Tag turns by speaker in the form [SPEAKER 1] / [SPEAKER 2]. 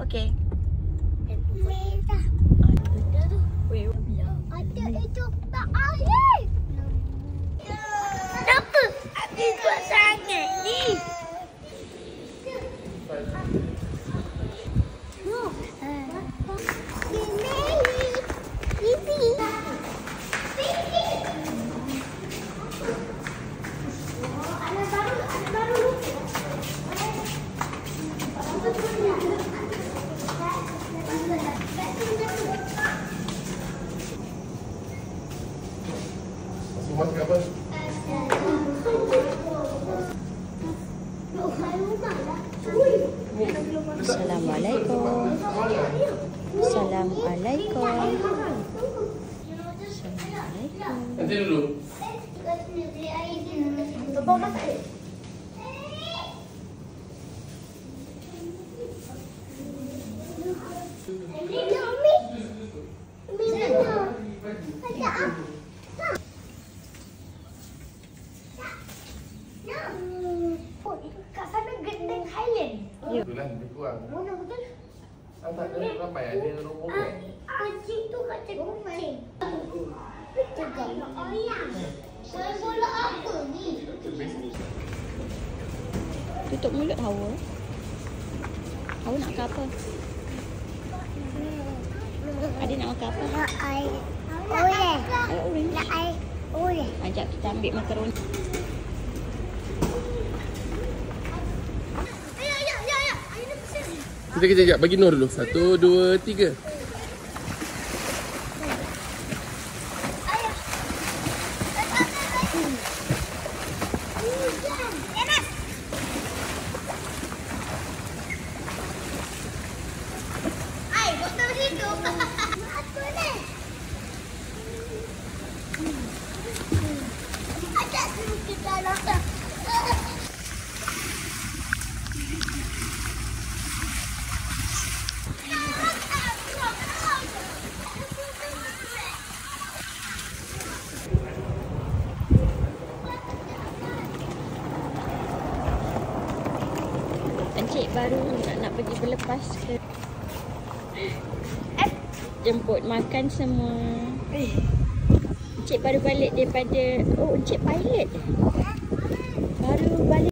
[SPEAKER 1] Okey.
[SPEAKER 2] Ada itu tak air. Kenapa? Habis kuat sangat ni.
[SPEAKER 3] Masak apa?
[SPEAKER 1] Assalamualaikum. Assalamualaikum.
[SPEAKER 3] Nanti dulu.
[SPEAKER 2] Bapak masak. Kat sana Genting Highland.
[SPEAKER 3] Itulah lebih kurang.
[SPEAKER 2] Mana betul?
[SPEAKER 3] Tak ada ramai ada rombong kan?
[SPEAKER 2] Anjing tu kata kucing. Cakap ayam. Main bola apa ni?
[SPEAKER 1] Tutup mulut Hawa. Hawa nak makan apa? Adik nak makan apa?
[SPEAKER 2] Nak air. Oleh.
[SPEAKER 1] Orange.
[SPEAKER 2] Nak air. Oleh.
[SPEAKER 1] Ajak kita ambil makaroni.
[SPEAKER 3] Kejap. Bagi Nur dulu. 1, 2, 3.
[SPEAKER 1] Encik baru nak pergi berlepas ke jemput makan semua. Encik baru balik daripada encik pilot baru balik.